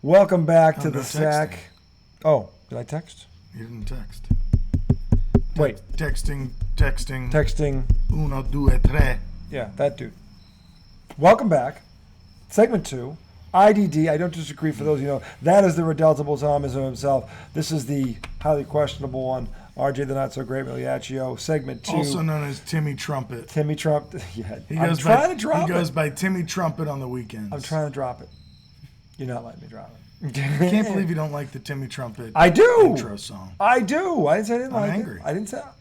Welcome back to no the sack. texting. Oh, did I text? You didn't text. Wait. Texting. Texting. Uno, due, tre. Yeah, that dude. Welcome back. Segment 2. IDD, I don't disagree for those you know. That is the redoubtable Thomas himself. This is the highly questionable one. RJ the Not So Great Miliaccio. Segment 2. Also known as Timmy Trumpet. Timmy Trump. Yeah, He I'm goes trying by, to drop He goes it. by Timmy Trumpet on the weekends. I'm trying to drop it. You're not letting me drop it. I can't believe you don't like the Timmy Trumpet I do. intro song. I do. I didn't say I didn't I'm like angry. it.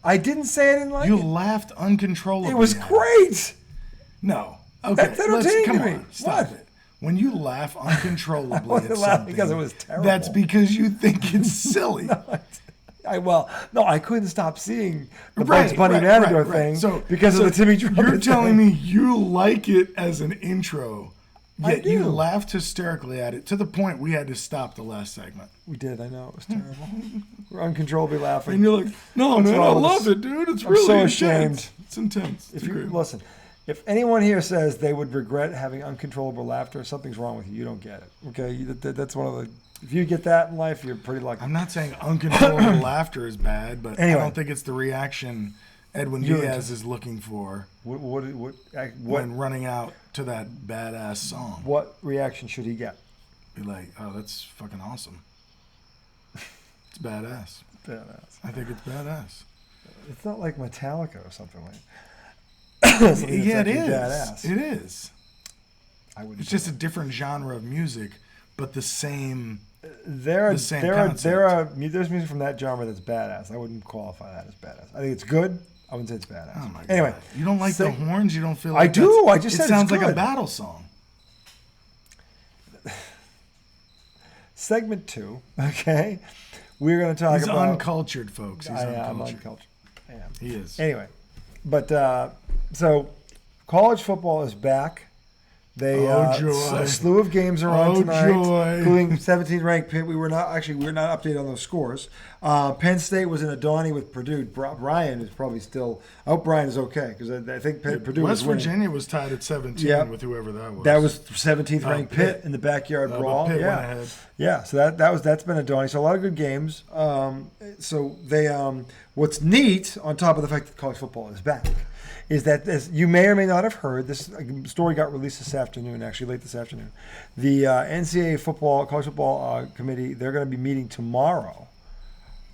I didn't say I didn't like You it. laughed uncontrollably. It was at great. No. Okay. That's entertaining Come to me. on. Stop What? it. When you laugh uncontrollably I wasn't at laughing something, because it was terrible. that's because you think it's silly. I couldn't stop seeing the Bugs Bunny Matador thing because of the Timmy Trumpet You're telling thing. me you like it as an intro, I yet you do. laughed hysterically at it to the point we had to stop the last segment. We did. I know it was terrible. We're uncontrollably laughing. And you're like, no, What's man, I wrong with love this? it, dude. It's I'm really so intense. ashamed. It's intense. If It's you great. listen, if anyone here says they would regret having uncontrollable laughter, something's wrong with you. You don't get it. Okay, that's one of the. If you get that in life, you're pretty lucky. I'm not saying uncontrollable laughter is bad, but Anyway. I don't think it's the reaction Edwin You're Diaz is looking for What when running out to that badass song. what reaction should he get? Be like, oh, that's fucking awesome. It's badass. Badass. I think it's badass. It's not like Metallica or something like. Yeah, it is. Badass. It is. I would. It's just a different genre of music, but the same. There's concept. music from that genre that's badass. I wouldn't qualify that as badass. I think it's good. I wouldn't say it's badass. Oh my God. Anyway, You don't like the horns? You don't feel I like do. that's- I just said it sounds it's like a good. battle song. Segment 2. Okay, we're going to talk He's about. uncultured, folks. He's I'm uncultured. uncultured. I am. He is. Anyway, but so college football is back. They joy. a slew of games are on tonight, joy. including 17th ranked Pitt. We were not updated on those scores. Penn State was in a Donnie with Purdue. Brian is probably still. I hope Brian is okay because I think Purdue West was winning. Virginia was tied at 17 Yep. with whoever that was. That was 17th ranked Pitt. Pitt in the backyard But brawl. Pitt Yeah. went ahead. Yeah, so that's been a Donnie. So a lot of good games. So they what's neat on top of the fact that college football is back is that, as you may or may not have heard, this story got released this afternoon, actually late this afternoon. The NCAA college football committee, they're going to be meeting tomorrow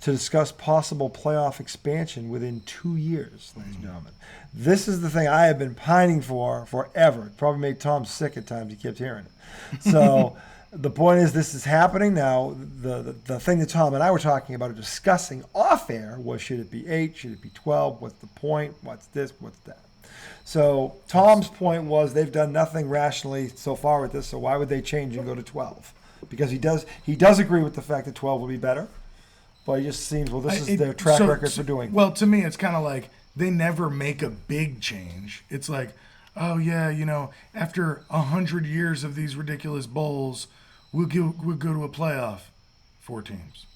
to discuss possible playoff expansion within 2 years, ladies and gentlemen. This is the thing I have been pining for forever. It probably made Tom sick at times. He kept hearing it. So the point is, this is happening now. The thing that Tom and I were talking about or discussing off air was, should it be 8? Should it be 12? What's the point? What's this? What's that? So Tom's point was they've done nothing rationally so far with this, so why would they change and go to 12? Because he does agree with the fact that 12 would be better, but it just seems, well, this is their track record for doing. Well, to me, it's kind of like they never make a big change. It's like, oh yeah, after 100 years of these ridiculous bowls, we'll go to a playoff. 4 teams.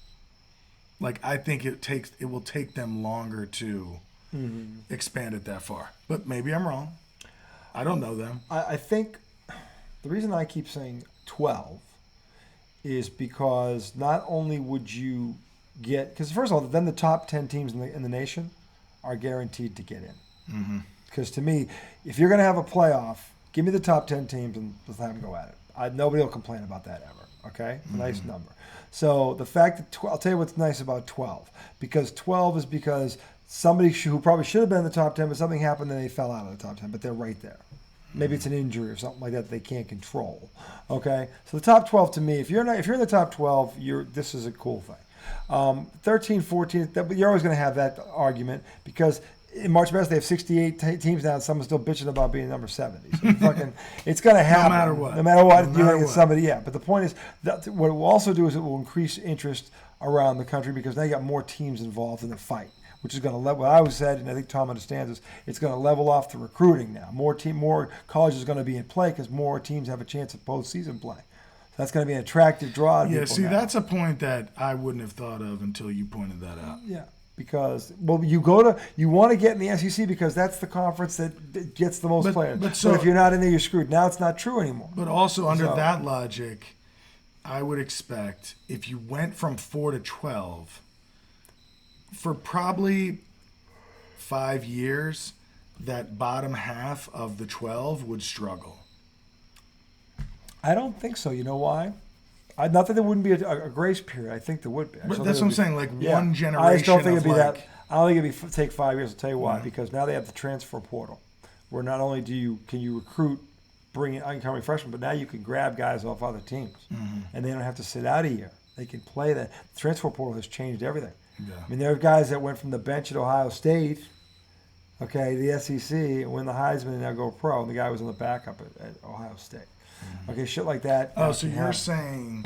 Like, I think it will take them longer to expand it that far. But maybe I'm wrong. I don't know them. I think the reason I keep saying 12 is because not only would you get, because first of all, then the top 10 teams in the nation are guaranteed to get in. Because to me, if you're going to have a playoff, give me the top 10 teams and let's have them go at it. Nobody will complain about that ever. Okay, it's a nice number. So the fact that I'll tell you what's nice about 12, because 12 is because somebody who probably should have been in the top 10, but something happened and they fell out of the top 10, but they're right there. Maybe it's an injury or something like that they can't control. Okay, so the top 12 to me, if you're in the top 12, this is a cool thing. 13, 14, you're always going to have that argument because in March Madness they have 68 teams now, and someone's still bitching about being number 70. So it's going to happen. No matter what. No matter what, No you're matter going to get what. somebody. Yeah, but the point is that what it will also do is it will increase interest around the country because now you got more teams involved in the fight, which is going to level. What I always said, and I think Tom understands this, it's going to level off the recruiting now. More colleges are going to be in play because more teams have a chance at postseason play. So that's going to be an attractive draw. To Yeah, people see, now. that's a point that I wouldn't have thought of until you pointed that out. Yeah, because you want to get in the SEC because that's the conference that gets the most players. but But if you're not in there, you're screwed. Now it's not true anymore. But also under that logic, I would expect if you went from 4 to 12, for probably 5 years, that bottom half of the 12 would struggle. I don't think so. You know why? Not that there wouldn't be a grace period. I think there would be. But that's what I'm saying. Like one generation. I just don't think it'd be like, that. I don't think it'd take 5 years. I'll tell you why. Because now they have the transfer portal, where not only can you recruit, bring in incoming freshmen, but now you can grab guys off other teams, and they don't have to sit out a year. They can play that. The transfer portal has changed everything. Yeah. I mean, there are guys that went from the bench at Ohio State, the SEC, and win the Heisman, and now go pro, and the guy was on the backup at Ohio State. Okay, shit like that. Oh, so you're saying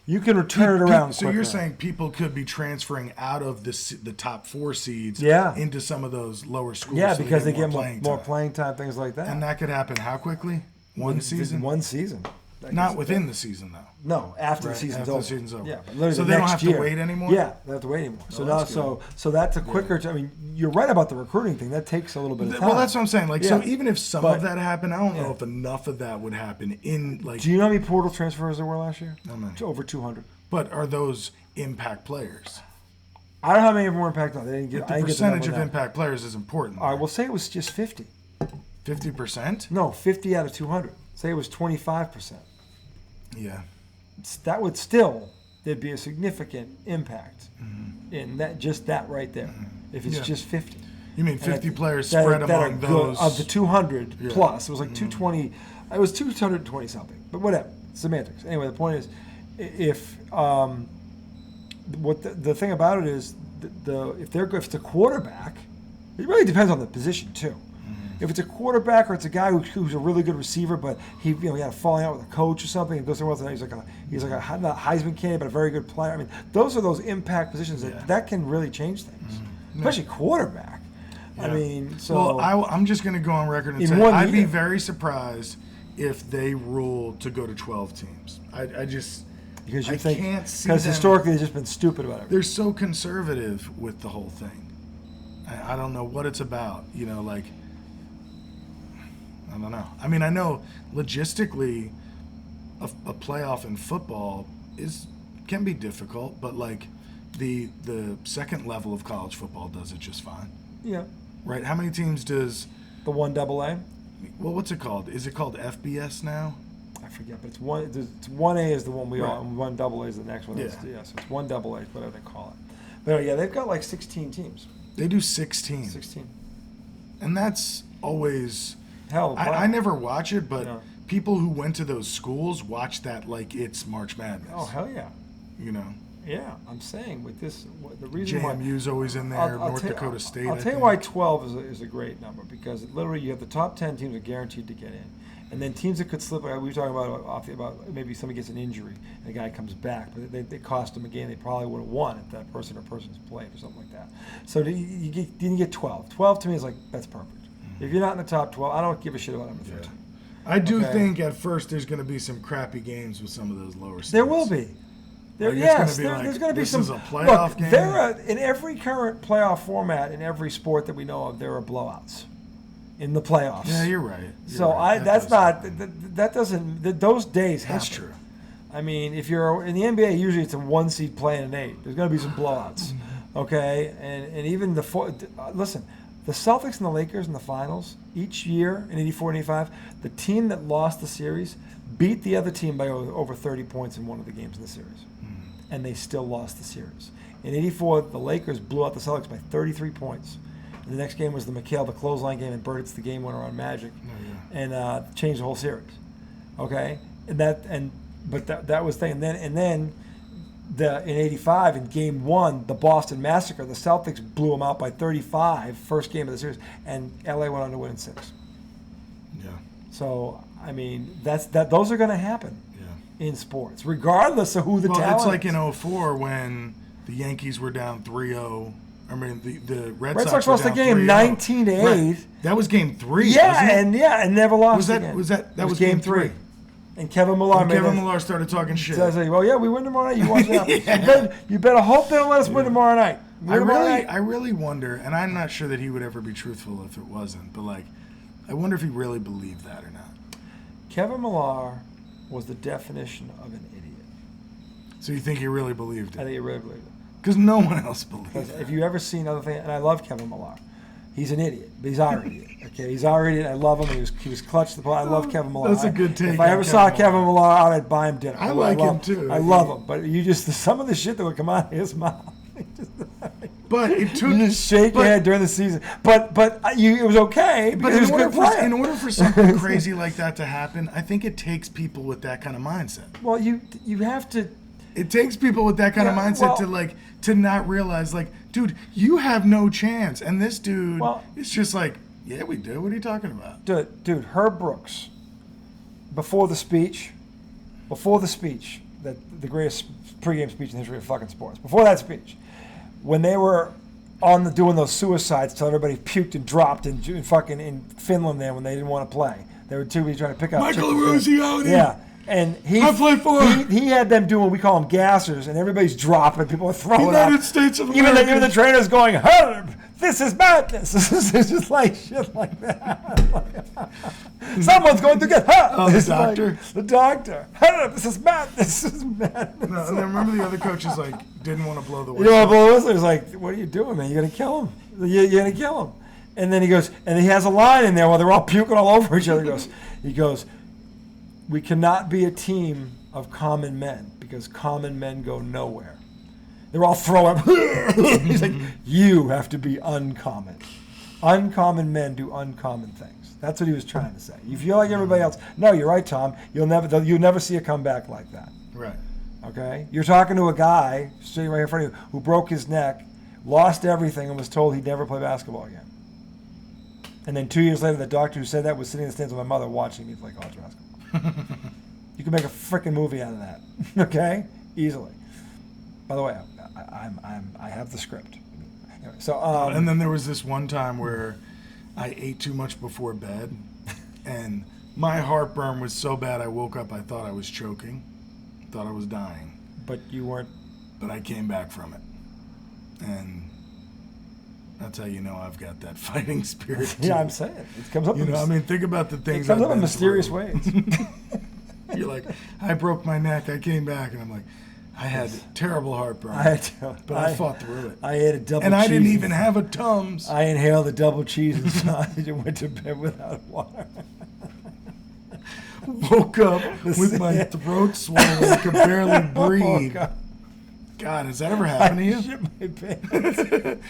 you can turn it around. So you're saying people could be transferring out of the top 4 seeds into some of those lower schools. Yeah, so because they get more playing time, things like that. And that could happen how quickly? One season? One season. Not within the season, though. No, after the season's over. The season's over. Yeah, but literally so the they don't next have to year. wait anymore? Yeah, they don't have to wait anymore. So now, so that's a quicker. I mean, you're right about the recruiting thing. That takes a little bit of time. Well, that's what I'm saying. Like, so even if some of that happened, I don't know if enough of that would happen in like. Do you know how many portal transfers there were last year? How many? Over 200. But are those impact players? I don't know how many of them were impact. No, they didn't get. The percentage of impact players is important. All right, we'll say it was just 50. 50%? No, 50 out of 200. Say it was 25%. Yeah. That would still, there'd be a significant impact in that right there. If it's just 50. You mean 50 players spread among those? Of the 200 plus. It was like 220. It was 220 something. But whatever. Semantics. Anyway, the point is, if the thing about it is, if it's a quarterback, it really depends on the position too. If it's a quarterback or it's a guy who's a really good receiver, but he had a falling out with a coach or something, and goes somewhere else, and he's like a not Heisman candidate, but a very good player. I mean, those are those impact positions that can really change things, especially quarterback. Yeah. I mean, so I'm just going to go on record and say I'd be very surprised if they rule to go to 12 teams. I just because I can't see because them, historically they've just been stupid about it. They're so conservative with the whole thing. I don't know what it's about. Like. I don't know. I mean, I know logistically, a playoff in football can be difficult, but like the second level of college football does it just fine. Yeah. Right. How many teams does the 1AA? Well, what's it called? Is it called FBS now? I forget, but it's 1A is the one we all, and 1AA is the next one. Yeah. So it's 1AA, whatever they call it. But yeah, they've got like 16 teams. They do 16. 16. And that's always. Hell, I never watch it, but people who went to those schools watch that like it's March Madness. Oh, hell yeah. Yeah, I'm saying with this, the reason JMU's always in there, North Dakota State. I'll tell you why 12 is a great number, because literally you have the top 10 teams are guaranteed to get in. And then teams that could slip, we were talking about maybe somebody gets an injury and the guy comes back, but they cost them a game they probably would have won if that person or persons played or something like that. So you get 12. 12 to me is like, that's perfect. If you're not in the top 12, I don't give a shit about number 13. I do think at first there's going to be some crappy games with some of those lower seeds. There will be. There's going to be some. This is a playoff game. In every current playoff format, in every sport that we know of, there are blowouts in the playoffs. Yeah, you're right. Those days happen. That's true. I mean, if you're in the NBA, usually it's a 1 seed playing an 8. There's going to be some blowouts. Okay, and even listen. The Celtics and the Lakers in the finals, each year in 84 and 85, the team that lost the series beat the other team by over 30 points in one of the games in the series. And they still lost the series. In 84, the Lakers blew out the Celtics by 33 points. And the next game was the clothesline game, and Bird hits the game winner on Magic and changed the whole series. Okay? But that was the thing. And then in 85, in Game 1, the Boston Massacre, the Celtics blew them out by 35, first game of the series, and LA went on to win in 6. Yeah. So, I mean, those are going to happen in sports, regardless of who the talent is. Well, it's like in 04 when the Yankees were down 3-0. I mean, the Red Sox lost the game 19-8. Right. That was Game 3, Yeah, and never lost again. That was Game 3. And Kevin Millar started talking shit. So I was like, well, yeah, we win tomorrow night. You watch it out. You better hope they don't let us win tomorrow night. I really wonder, and I'm not sure that he would ever be truthful if it wasn't, but like, I wonder if he really believed that or not. Kevin Millar was the definition of an idiot. So you think he really believed I it? think he really believed it. Because no one else believed Because it. if you ever seen other things, and I love Kevin Millar. He's an idiot, but he's our idiot. Okay, he's our idiot. I love him. He was clutch the ball. I love Kevin Millar. That's a good take If I on ever saw Kevin Kevin Millar out, I'd buy him dinner. I like love him too. I love him, but you just some of the shit that would come out of his mouth. But it took. You just shake your head during the season. But it was okay because he was a good player. In order for something crazy like that to happen, I think it takes people with that kind of mindset. Well, you have to. It takes people with that kind of mindset to not realize, like, dude, you have no chance. And this dude is just like, yeah, we do. What are you talking about? Dude, Herb Brooks, before the speech, that the greatest pregame speech in the history of fucking sports, before that speech, when they were doing those suicides till everybody puked and dropped in Finland there when they didn't want to play. They were too busy trying to pick up Michael Eruzione. Yeah. And he had them doing what we call them gassers, and everybody's dropping. People are throwing United up. States of America. Even the trainer's going, Herb, this is madness. It's just like shit like that. Someone's going to get hurt. Oh, the doctor? Like, the doctor. Herb, this is madness. This is madness. No, and then remember the other coaches didn't want to blow the You whistle. know, blow the whistle. He's like, what are you doing, man? You're going to kill him. You're going to kill him. And then he goes, and he has a line in there while they're all puking all over each other. He goes, we cannot be a team of common men because common men go nowhere. They're all throwing up. He's like, you have to be uncommon. Uncommon men do uncommon things. That's what he was trying to say. You feel like everybody else. No, you're right, Tom. You'll never see a comeback like that. Right. Okay? You're talking to a guy sitting right in front of you who broke his neck, lost everything, and was told he'd never play basketball again. And then 2 years later, the doctor who said that was sitting in the stands with my mother watching me play college basketball. You can make a freaking movie out of that, okay? Easily. By the way, I have the script. Anyway, so and then there was this one time where I ate too much before bed, and my heartburn was so bad I woke up. I thought I was choking, thought I was dying. But you weren't. But I came back from it, and that's how you know I've got that fighting spirit. Yeah, I'm saying it comes up. Think about the things. It comes up in mysterious ways. You're like, I broke my neck. I came back, and I'm like, I had terrible heartburn. But I fought through it. I ate a double cheese. And I didn't even have a Tums. I inhaled the double cheese and sausage and went to bed without water. Woke up with my throat swollen. I could barely breathe. God, has that ever happened to you? I shit my pants.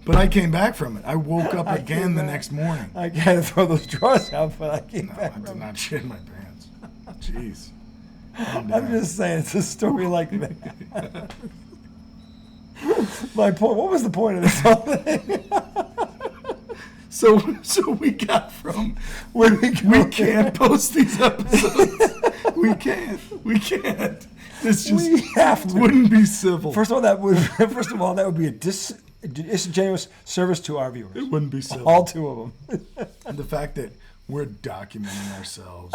But I came back from it. I woke up again the next morning. I had to throw those drawers out, but I came back. I did not shit my pants. Jeez. I'm just saying, it's a story like that. My point. What was the point of this whole thing? So we got from we can't post these episodes. We can't. This just wouldn't be civil. First of all, that would be a disingenuous service to our viewers. It wouldn't be civil. All two of them. And the fact that we're documenting ourselves.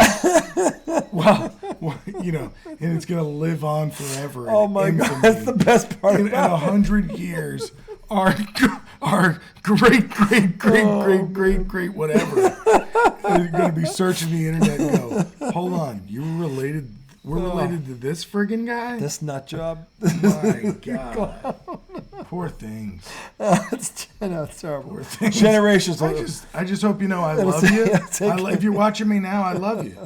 Well, and it's gonna live on forever. Oh my God, that's the best part. In 100 years, our great whatever is gonna be searching the internet and go, hold on, you were related. We're related to this friggin' guy? This nut job? My God. Poor things. It's terrible. Poor things. Generations. I just hope you know I love you. If you're watching me now, I love you.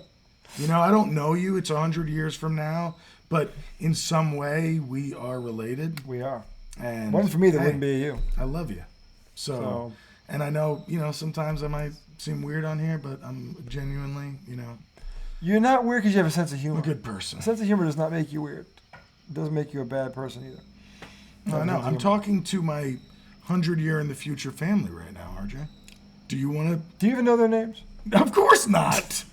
I don't know you. It's 100 years from now. But in some way, we are related. We are. And one for me that wouldn't be you. I love you. So, and I know, sometimes I might seem weird on here, but I'm genuinely, You're not weird because you have a sense of humor. I'm a good person. A sense of humor does not make you weird. It doesn't make you a bad person either. No, I'm talking to my 100-year in the future family right now, RJ. Do you even know their names? Of course not.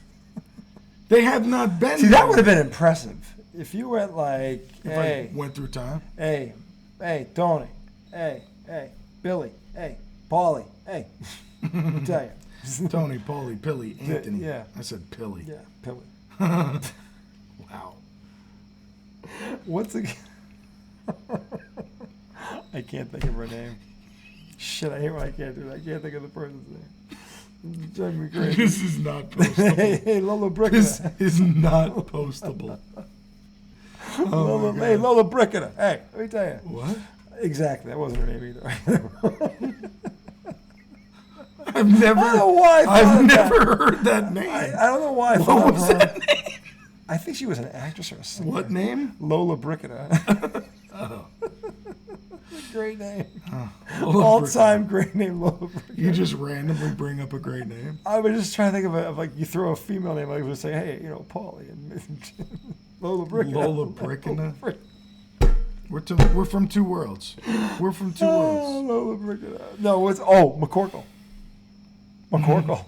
They have not been. See, that would have been impressive. If you went like, I went through time. Hey, Tony. Hey, Billy. Hey, Paulie. Hey. I'll tell you. Tony, Paulie, Pilly, Anthony. Yeah. I said Pilly. Yeah, Pilly. Wow. What's a... I can't think of her name. Shit, I hate when I can't do that. I can't think of the person's name. It's driving me crazy. This is not postable. hey, Lolo Brick. This is not postable. Lola, hey, Lola Brickner. Hey, let me tell you. What? Exactly. That wasn't her name either. I've never. I don't know why. I've never heard that name. I don't know why. What was that name? I think she was an actress or a singer. What name? Lola Brickner. Oh. Great name. Lola All-time great name, Lola Brickner. You just randomly bring up a great name. I was just trying to think of like you throw a female name, I would say, hey, Paulie and Lola Brickner. Lola Brickner. We're from two worlds. We're from two worlds. Lola Brickner. No, it's McCorkle. McCorkle.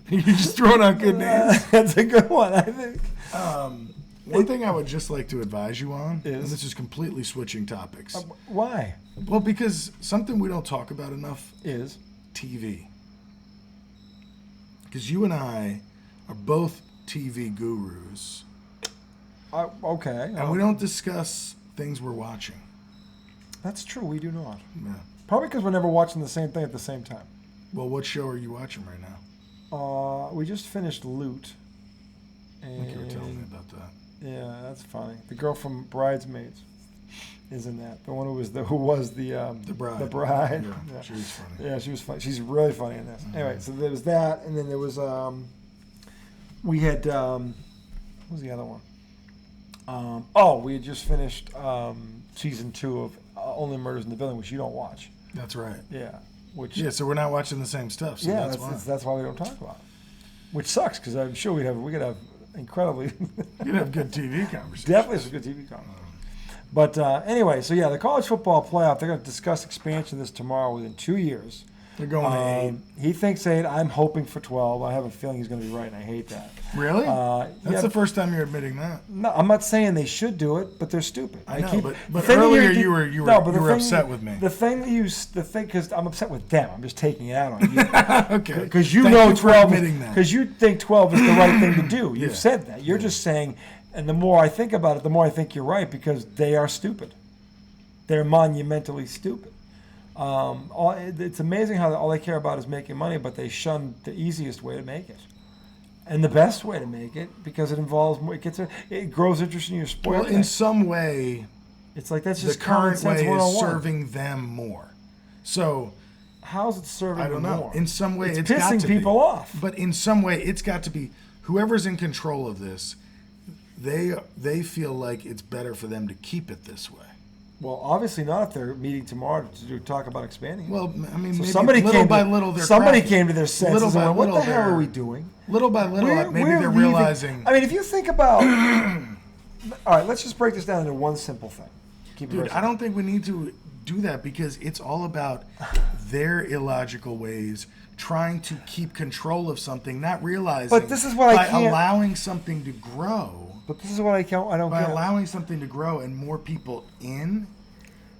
You're just throwing out good names. That's a good one, I think. One thing I would just like to advise you on, is? and this is completely switching topics. Why? Well, because something we don't talk about enough Is? TV. Because you and I are both TV gurus, Okay. and we don't discuss things we're watching. That's true, we do not. Yeah. Probably because we're never watching the same thing at the same time. Well, what show are you watching right now? We just finished Loot. I think you were telling me about that. Yeah, that's funny. The girl from Bridesmaids is in that. The one who was the bride. The bride. Yeah, she was funny. Yeah, she was funny. She's really funny in this. Anyway, so there was that, and then there was we had what was the other one? We had just finished season 2 of Only Murders in the Building, which you don't watch. That's right. Yeah. Which So we're not watching the same stuff. So yeah, that's why we don't talk about it. Which sucks because I'm sure we could have incredibly you'd have good TV conversations. definitely some good TV content. But anyway, so yeah, the college football playoff, they're going to discuss expansion of this tomorrow within 2 years. They're going to 8. He thinks 8. I'm hoping for 12. I have a feeling he's going to be right, and I hate that. Really? That's yeah, the first time you're admitting that. No, I'm not saying they should do it, but they're stupid. I know, but the thing earlier that you were upset with me. The thing because I'm upset with them. I'm just taking it out on you. Okay. Because you Thank know you for 12. admitting that. Because you think 12 is the right thing to do. You've Yeah. said that. You're just saying, and the more I think about it, the more I think you're right because they are stupid. They're monumentally stupid. It's amazing how all they care about is making money, but they shun the easiest way to make it. And the best way to make it, because it involves more, it grows interest in your sport. Well, in some way, it's like that's the just common current sense way is 101. serving them more. So How's it serving I don't them know. more? In some way, it's it's got pissing to people be. off. But in some way, it's got to be whoever's in control of this. They feel like it's better for them to keep it this way. Well, obviously not if they're meeting tomorrow to talk about expanding it. Well, I mean, So maybe somebody little came by to, little they're somebody cracking. came to their senses Little by and went, what little the hell they're- are we doing? Little by little, maybe they're leaving- realizing. I mean, if you think about, all right, let's just break this down into one simple thing. Keep it Dude, very I don't think we need to do that because it's all about their illogical ways trying to keep control of something, not realizing. But this is what I by can't- allowing something to grow. But this is what I don't By get. allowing something to grow and more people in,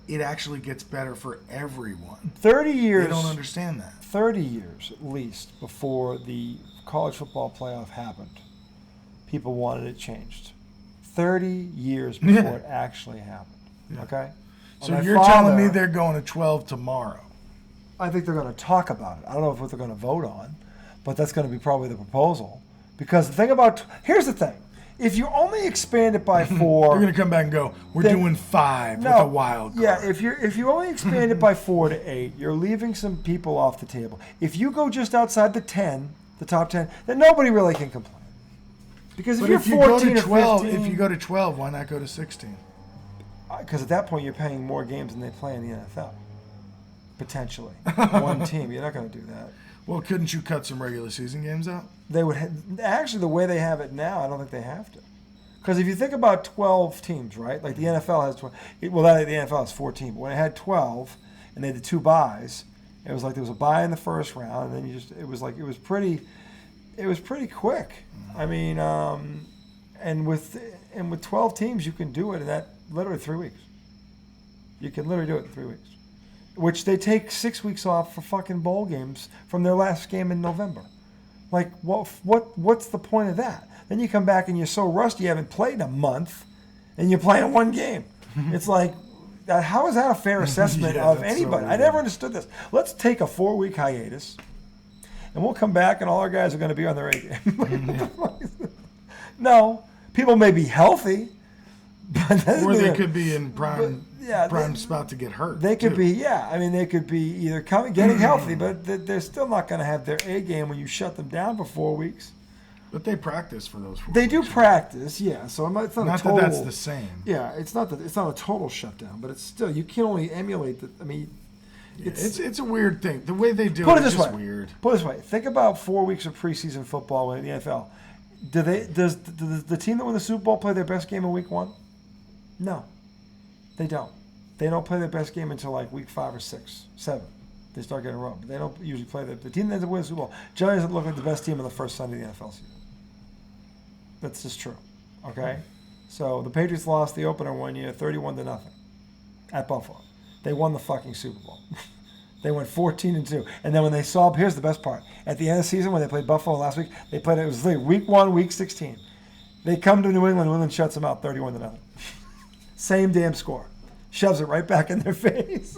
it actually gets better for everyone. 30 years. They don't understand that. 30 years at least before the college football playoff happened, people wanted it changed. 30 years before it actually happened. Yeah. Okay? So My you're father- telling me they're going to 12 tomorrow? I think they're going to talk about it. I don't know what they're going to vote on, but that's going to be probably the proposal. Because the thing about, here's the thing. If you only expand it by 4, You're going to come back and go, we're Then- doing 5 with a wild card. Yeah, if you only expand it by 4 to 8, you're leaving some people off the table. If you go just outside the 10, the top 10, then nobody really can complain. Because if But you're if you go 14 to or 12, 15, if you go to 12, why not go to 16? because at that point you're paying more games than they play in the NFL. Potentially, one team. You're not going to do that. Well, couldn't you cut some regular season games out? They would actually the way they have it now. I don't think they have to. Because if you think about 12 teams, right? Like the NFL has 12. Well, the NFL has 14. But when it had 12, and they had the 2 buys, it was like there was a bye in the first round, and then it was pretty quick. I mean, and with 12 teams, you can do it in that literally 3 weeks. You can literally do it in 3 weeks, which they take 6 weeks off for fucking bowl games from their last game in November. Like, what's the point of that? Then you come back and you're so rusty you haven't played in a month, and you're playing 1 game. It's like, how is that a fair assessment Yeah, of that's so anybody? I weird. never understood this. Let's take a 4-week hiatus, and we'll come back and all our guys are going to be on their A game. No, people may be healthy, but that doesn't Or mean they that- could be in prime they- spot to get hurt. They could too. be, yeah. I mean, they could be either getting healthy, but they're still not going to have their A game when you shut them down for 4 weeks. But they practice for those 4 They do weeks. practice, yeah. So it's not a Not total. that that's the same. Yeah, it's not a total shutdown, but it's still you can only emulate the. I mean, It's a weird thing. The way they do put it it is this just way. weird. Put it this way: think about 4 weeks of preseason football in the NFL. Does the team that won the Super Bowl play their best game in week 1? No, they don't. They don't play their best game until like week 5 or 6, 7. They start getting run. They don't usually play the team that wins the Super Bowl. Generally doesn't look like the best team on the first Sunday of the NFL season. That's just true. Okay, so the Patriots lost the opener 1 year, 31-0, at Buffalo. They won the fucking Super Bowl. They went 14-2, and then when they saw, here's the best part: at the end of the season when they played Buffalo last week, they played it was like week 1, week 16. They come to New England. New England shuts them out 31-0. Same damn score. Shoves it right back in their face.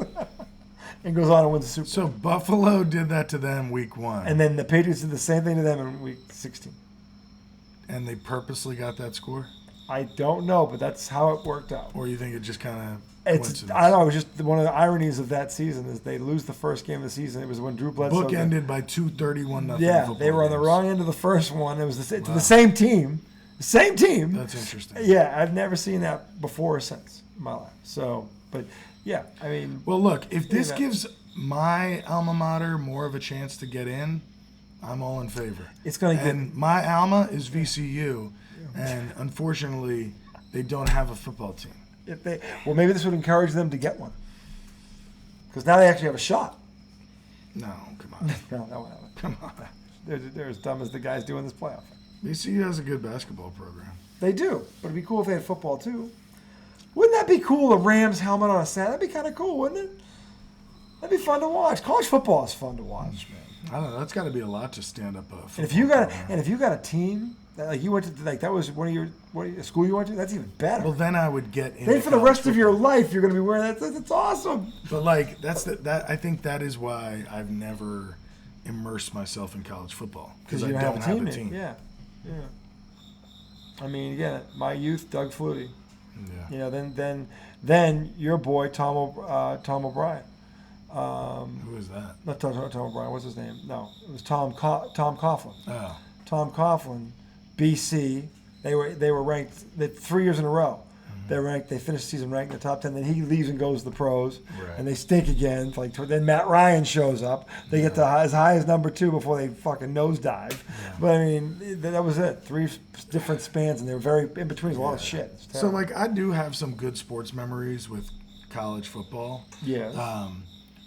And goes on and wins the Super Bowl. So Buffalo did that to them week 1. And then the Patriots did the same thing to them in week 16. And they purposely got that score? I don't know, but that's how it worked out. Or you think it just kind of It's coincidence? I don't know. It was just one of the ironies of that season is they lose the first game of the season. It was when Drew Bledsoe Book ended by 2 31-0. Yeah, football they were on the games. wrong end of the first one. It was to the same team. Same team. That's interesting. Yeah, I've never seen that before or since in my life. So, but yeah, I mean, Well, look, if this that- gives my alma mater more of a chance to get in, I'm all in favor. it's going to get. And my alma is VCU, and unfortunately, they don't have a football team. If they, well, maybe this would encourage them to get one. Because now they actually have a shot. No, come on. No, that one. Come on. They're as dumb as the guys doing this playoff. VCU has a good basketball program. They do, but it'd be cool if they had football too. Wouldn't that be cool? A Rams helmet on a Saturday? That'd be kind of cool, wouldn't it? That'd be fun to watch. College football is fun to watch, man. I don't know. That's got to be a lot to stand up a And if you got a team that, like you went to, like that was one of your a school you went to, that's even better. well, then I would get in. Then for the rest of your life, you're going to be wearing that. That's awesome. But like that I think that is why I've never immersed myself in college football because I you don't have a in. team. Yeah, yeah. I mean, again, my youth, Doug Flutie. Yeah. You know, then your boy Tom O'Brien. Who is that? Not Tom O'Brien. What's his name? No, it was Tom Coughlin. Oh, Tom Coughlin, BC. They were ranked 3 years in a row. They finished the season ranked in the top 10. Then he leaves and goes to the pros, Right. and they stink again. Then Matt Ryan shows up. They get to as high as number 2 before they fucking nosedive. Yeah. But I mean, that was it. 3 different spans, and they were very in between. A lot of shit. It's so terrible. like I do have some good sports memories with college football. yeah.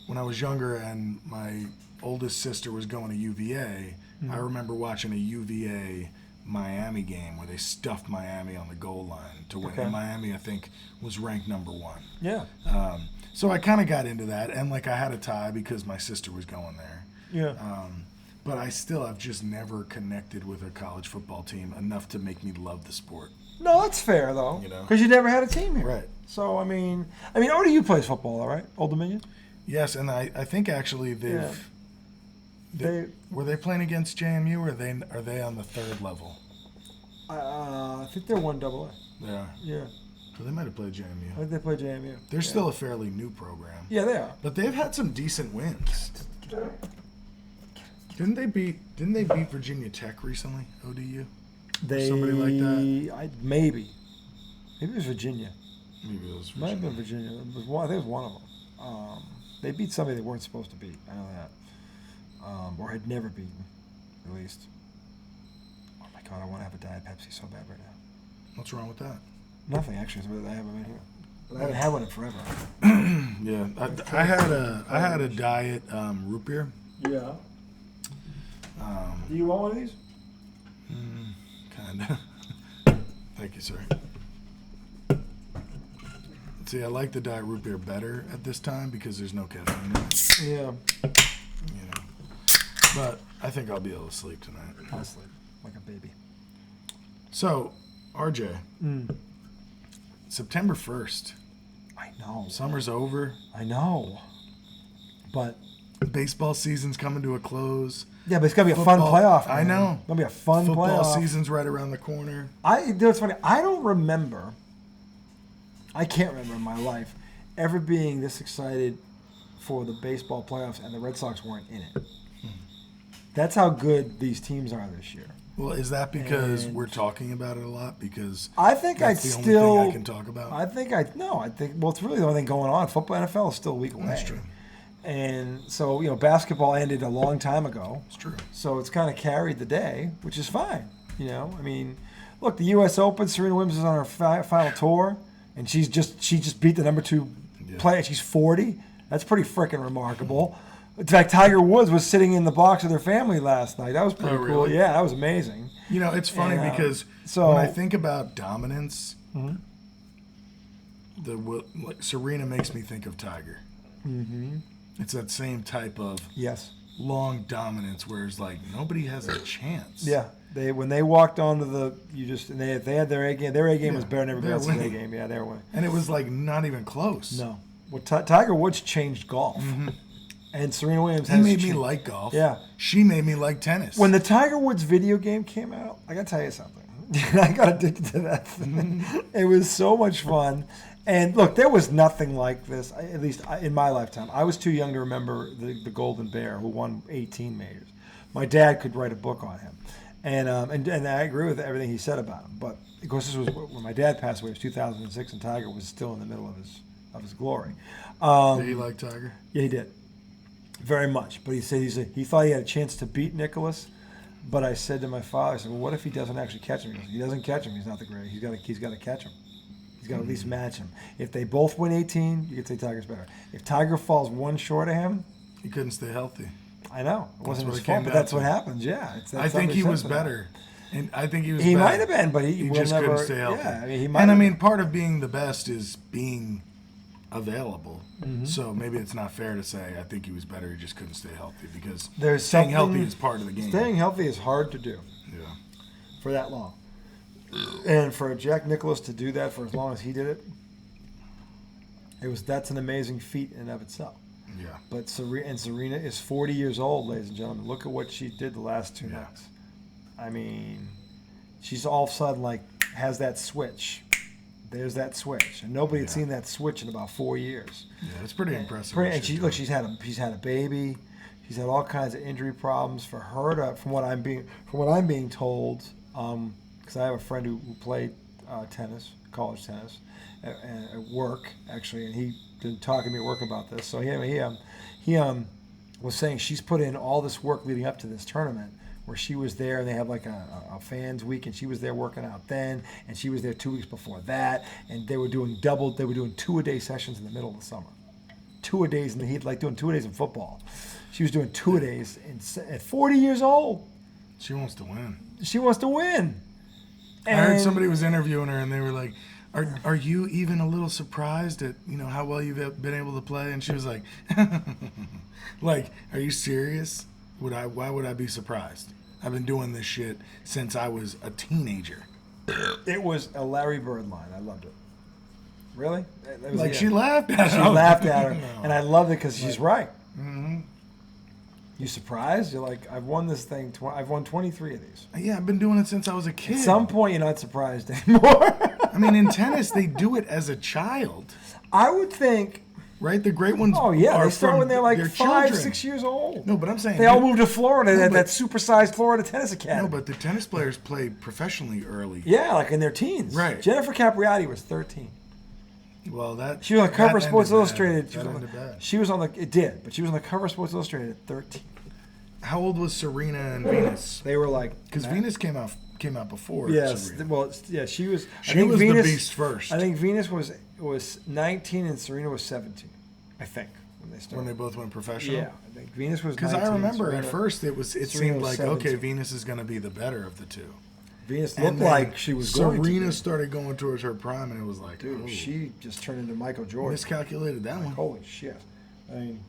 When I was younger and my oldest sister was going to UVA, I remember watching a UVA Miami game where they stuffed Miami on the goal line to win. Okay. And Miami, I think, was ranked number 1. Yeah. So I kind of got into that, and like I had a tie because my sister was going there. Yeah. But I've just never connected with a college football team enough to make me love the sport. No, that's fair though. You know? Because you never had a team here. Right. So I mean, ODU plays football, all right? Old Dominion. Yes, and I think actually were they playing against JMU or are they on the 3rd level? I think they're 1AA. They are. Yeah. So they might have played I JMU. think they play JMU. They're still a fairly new program. Yeah, they are. But they've had some decent wins. Didn't they beat Virginia Tech recently, ODU? Somebody like that? Maybe it was Virginia. Maybe it was Might have Virginia. been Virginia. It was one, I think it was one of them. They beat somebody they weren't supposed to beat. I know that. Or had never beaten, at least. Oh my God, I want to have a Diet Pepsi so bad right now. What's wrong with that? Nothing actually. I have them in here. But I haven't had one in forever. Yeah, I had a diet root beer. Yeah. Do you want one of these? Kind of. Thank you, sir. See, I like the diet root beer better at this time because there's no caffeine in it. Yeah. You know. But I think I'll be able to sleep tonight. I'll sleep like a baby. So, RJ, September 1st. I know. Summer's over. I know. But Baseball season's coming to a close. Yeah, but it's gonna be a fun playoff. I know. It's gonna be a fun Football playoff. season's right around the corner. You know, it's funny. I don't remember. I can't remember in my life ever being this excited for the baseball playoffs and the Red Sox weren't in it. That's how good these teams are this year. Well, is that because we're talking about it a lot? Because I think that's the only thing I can talk about. I think well, it's really the only thing going on. Football, NFL is still a week away. That's true. And so, basketball ended a long time ago. It's true. So it's kind of carried the day, which is fine. I mean, look, the U.S. Open, Serena Williams is on her final tour, and she just beat the number 2 player. She's 40. That's pretty freaking remarkable. In fact, Tiger Woods was sitting in the box with her family last night. That was pretty cool. Really? Yeah, that was amazing. It's funny because when I think about dominance, Serena makes me think of Tiger. Mm-hmm. It's that same type of long dominance, where it's like nobody has a chance. Yeah, when they walked onto they had their A game. Their A game was better than everybody else's A game. Yeah, they were winning. And it was like not even close. No, well, Tiger Woods changed golf. Mm-hmm. And Serena Williams made me like golf. Yeah. She made me like tennis. When the Tiger Woods video game came out, I got to tell you something. I got addicted to that thing. Mm-hmm. It was so much fun. And look, there was nothing like this, at least in my lifetime. I was too young to remember the Golden Bear, who won 18 majors. My dad could write a book on him. And I agree with everything he said about him. But, of course, this was when my dad passed away. It was 2006, and Tiger was still in the middle of his glory. Did he like Tiger? Yeah, he did. Very much, but he said he thought he had a chance to beat Nicholas, but I said to my father, I said, "Well, what if he doesn't actually catch him?" He goes, "He doesn't catch him. He's not the great. He's got to catch him. He's got to at least match him. If they both win 18, you could say Tiger's better. If Tiger falls one short of him, he couldn't stay healthy." I know it wasn't his fault, but that's what happens. Yeah, I think he was better, and I think he was. He better. might have been, but he just never, couldn't stay healthy. Yeah, he might. And part of being the best is being available. Mm-hmm. So maybe it's not fair to say I think he was better. He just couldn't stay healthy, because staying healthy is part of the game. Staying healthy is hard to do. Yeah. For that long, and for Jack Nicklaus to do that for as long as he did it, that's an amazing feat in and of itself. Yeah. But Serena is 40 years old, ladies and gentlemen. Look at what she did the last 2 nights. I mean, she's all of a sudden has that switch. There's that switch, and nobody had seen that switch in about 4 years. Yeah, it's pretty impressive. And she's had a baby. She's had all kinds of injury problems. For her to, from what I'm being told, because I have a friend who played tennis, college tennis, at work actually, and he did talk to me at work about this. So he was saying she's put in all this work leading up to this tournament, where she was there, and they have like a fans week, and she was there working out then, and she was there 2 weeks before that, and they were doing 2-a-day sessions in the middle of the summer. 2-a-days in the heat, like doing 2-a-days in football. She was doing 2-a-days at 40 years old. She wants to win. She wants to win. And I heard somebody was interviewing her, and they were like, Are you even a little surprised at how well you've been able to play? And she was like, are you serious? Why would I be surprised? I've been doing this shit since I was a teenager. It was a Larry Bird line. I loved it. Really? She laughed at her. She laughed at her, No. and I loved it because she's right. Mm-hmm. You surprised? You're like, I've won this thing. I've won 23 of these. Yeah, I've been doing it since I was a kid. At some point, you're not surprised anymore. I mean, in tennis, they do it as a child. I would think. Right? The great ones. Oh, yeah. They start when they're like 5, children. 6 years old. No, but I'm saying. They all moved to Florida at that supersized Florida Tennis Academy. No, but the tennis players play professionally early. Yeah, like in their teens. Right. Jennifer Capriati was 13. Well, she was on the cover of Sports Illustrated. She was on the but she was on the cover of Sports Illustrated at 13. How old was Serena and Venus? They were like, because Venus came out before. Yes, Serena. Well, yeah, she was. She was the beast first. I think Venus was 19 and Serena was 17. I think when they started. When they both went professional. Yeah, I think Venus was. Because I remember at first it seemed like 17. Okay, Venus is going to be the better of the two. Venus looked like she was going to be. Serena started going towards her prime, and it was like, dude, she just turned into Michael Jordan. Miscalculated that one. Holy shit! I mean,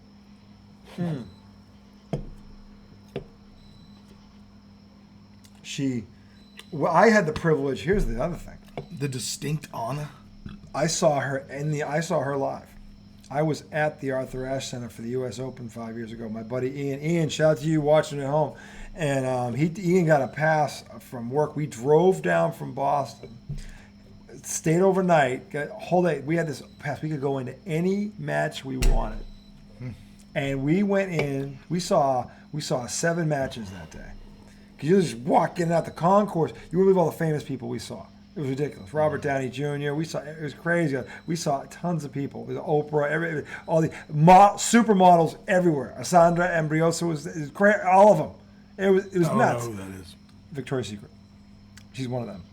I had the privilege. Here's the other thing. The distinct honor. I saw her live. I was at the Arthur Ashe Center for the U.S. Open 5 years ago. My buddy Ian, shout out to you watching at home. And Ian got a pass from work. We drove down from Boston, stayed overnight, got a whole day. We had this pass. We could go into any match we wanted. And we went in. We saw 7 matches that day. Because you just walk in and out the concourse. You wouldn't believe all the famous people we saw. It was ridiculous. Robert Downey Jr. It was crazy. We saw tons of people. It was Oprah, all the supermodels everywhere. Sandra Ambrioso was crazy. All of them. It was nuts. I don't know who that is. Victoria's Secret. She's one of them.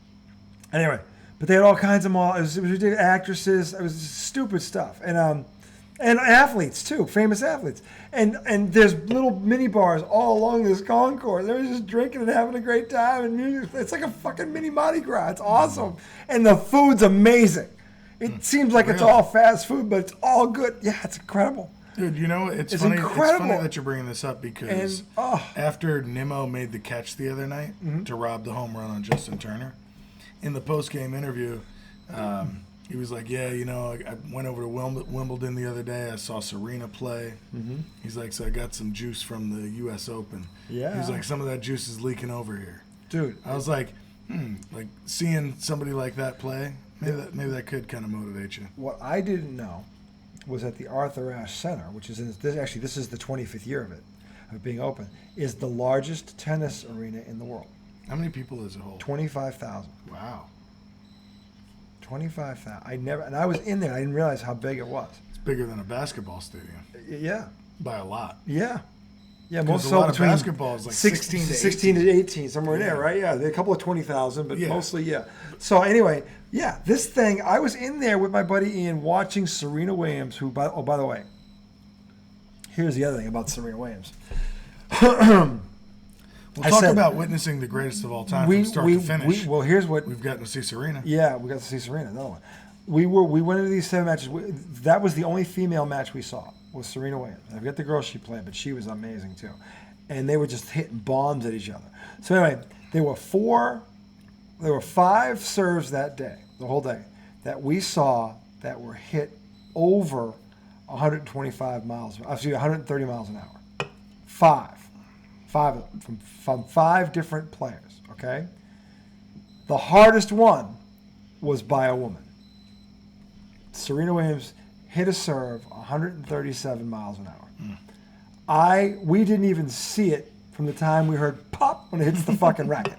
Anyway, but they had all kinds of models. It was ridiculous. Actresses. It was just stupid stuff. And athletes too, famous athletes. And there's little mini bars all along this concourse. They were just drinking and having a great time and music. It's like a fucking mini Mardi Gras. It's awesome. And the food's amazing. It seems like it's all fast food, but it's all good. Yeah, it's incredible. Dude, you know, it's funny. It's funny that you're bringing this up because after Nimmo made the catch the other night to rob the home run on Justin Turner, in the post-game interview, he was like, yeah, you know, I went over to Wimbledon the other day. I saw Serena play. He's like, so I got some juice from the U.S. Open. Yeah. He's like, some of that juice is leaking over here. Dude. I was like, like seeing somebody like that play, maybe that could kind of motivate you. What I didn't know was at the Arthur Ashe Center, which is this is the 25th year of it being open, is the largest tennis arena in the world. How many people does it hold? 25,000. Wow. 25,000. I was in there. I didn't realize how big it was. It's bigger than a basketball stadium. Yeah. By a lot. Yeah. Yeah, most so between basketball is like 16 to 18, somewhere in there, right? Yeah, there are a couple of 20,000, but mostly, yeah. So anyway, yeah, this thing, I was in there with my buddy Ian watching Serena Williams, who, by the way, here's the other thing about Serena Williams. We'll talk about witnessing the greatest of all time from start to finish. Well, here's what we've gotten to see Serena. Yeah, we got to see Serena. Another one. We went into these 7 matches. That was the only female match we saw was Serena Williams. I forget the girl she played, but she was amazing too. And they were just hitting bombs at each other. So anyway, there were 5 serves that day, the whole day, that we saw that were hit over 125 miles. Actually, 130 miles an hour. 5 of them from 5 different players, okay? The hardest one was by a woman. Serena Williams hit a serve 137 miles an hour. We didn't even see it from the time we heard pop when it hits the fucking racket.